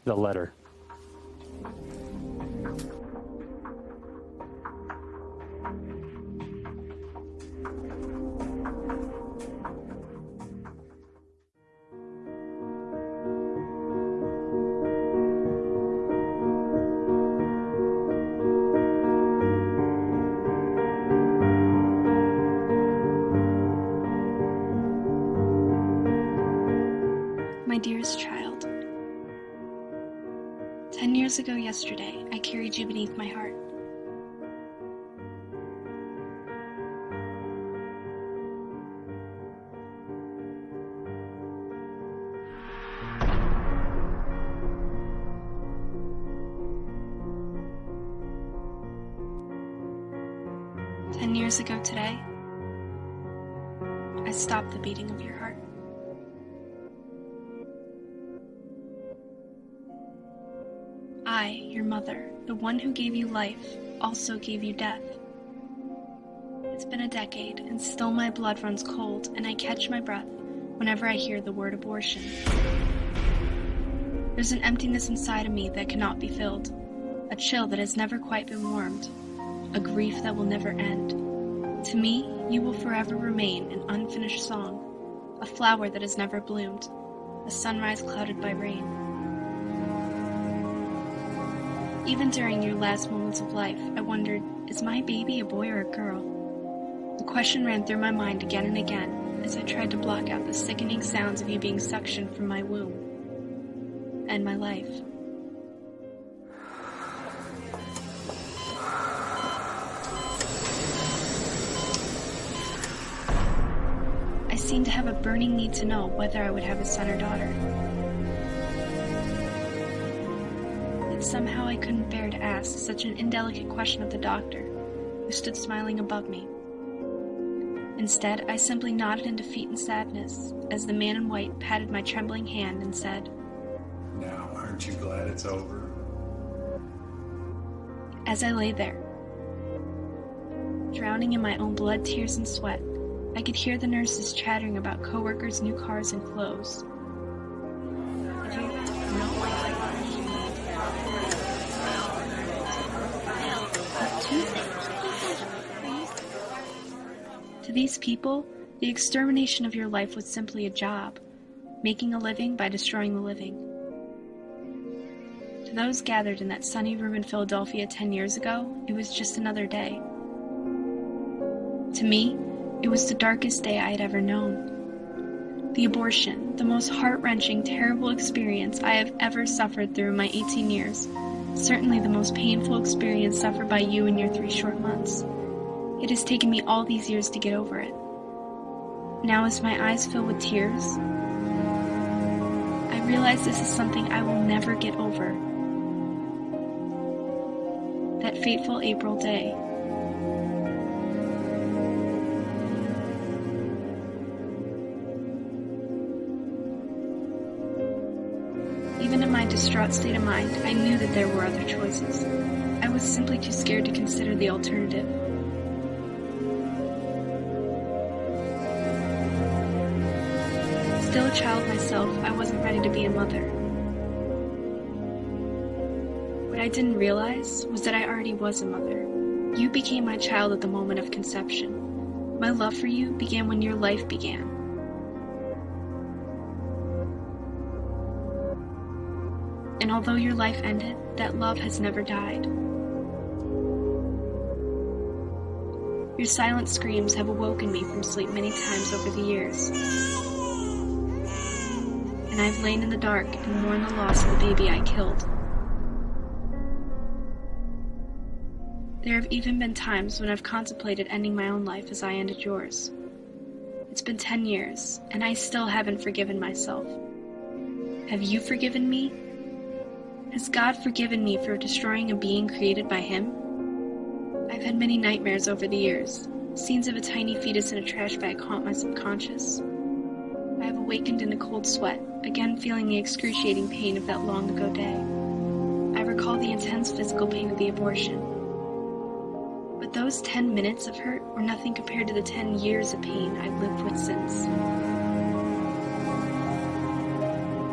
The letter. My dearest child, 10 years ago yesterday, I carried you beneath my heart. Ten years ago today, I stopped the beating of your heart. I, your mother, the one who gave you life, also gave you death. It's been a decade, and still my blood runs cold, and I catch my breath whenever I hear the word abortion. There's an emptiness inside of me that cannot be filled, a chill that has never quite been warmed, a grief that will never end. To me, you will forever remain an unfinished song, a flower that has never bloomed, a sunrise clouded by rain. Even during your last moments of life, I wondered, is my baby a boy or a girl? The question ran through my mind again and again as I tried to block out the sickening sounds of you being suctioned from my womb and my life. I seemed to have a burning need to know whether I would have a son or daughter. Yet somehow I couldn't bear to ask such an indelicate question of the doctor, who stood smiling above me. Instead, I simply nodded in defeat and sadness as the man in white patted my trembling hand and said, "Now, aren't you glad it's over?" As I lay there, drowning in my own blood, tears, and sweat, I could hear the nurses chattering about coworkers' new cars and clothes. To these people, the extermination of your life was simply a job, making a living by destroying the living. To those gathered in that sunny room in Philadelphia 10 years ago, it was just another day. To me, it was the darkest day I had ever known. The abortion, the most heart-wrenching, terrible experience I have ever suffered through my 18 years, certainly the most painful experience suffered by you in your 3 short months. It has taken me all these years to get over it. Now as my eyes fill with tears, I realize this is something I will never get over. That fateful April day. Even in my distraught state of mind, I knew that there were other choices. I was simply too scared to consider the alternative. Still a child myself, I wasn't ready to be a mother. What I didn't realize was that I already was a mother. You became my child at the moment of conception. My love for you began when your life began. And although your life ended, that love has never died. Your silent screams have awoken me from sleep many times over the years. And I've lain in the dark and mourned the loss of the baby I killed. There have even been times when I've contemplated ending my own life as I ended yours. It's been 10 years, and I still haven't forgiven myself. Have you forgiven me? Has God forgiven me for destroying a being created by Him? I've had many nightmares over the years. Scenes of a tiny fetus in a trash bag haunt my subconscious. I have awakened in a cold sweat, again feeling the excruciating pain of that long ago day. I recall the intense physical pain of the abortion. But those 10 minutes of hurt were nothing compared to the 10 years of pain I've lived with since.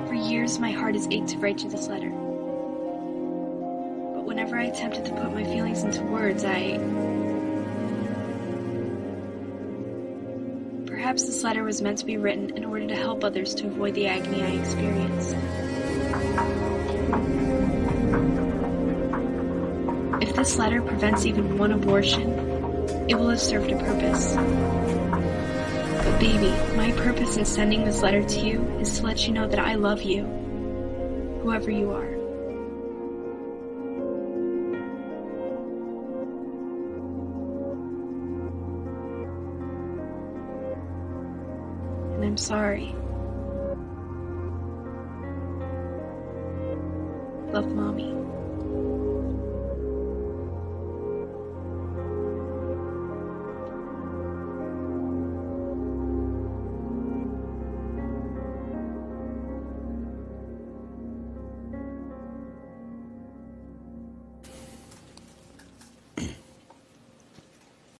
For years, my heart has ached to write you this letter. But whenever I attempted to put my feelings into words, Perhaps this letter was meant to be written in order to help others to avoid the agony I experienced. If this letter prevents even one abortion, it will have served a purpose. But baby, my purpose in sending this letter to you is to let you know that I love you, whoever you are. And I'm sorry. Love, Mommy.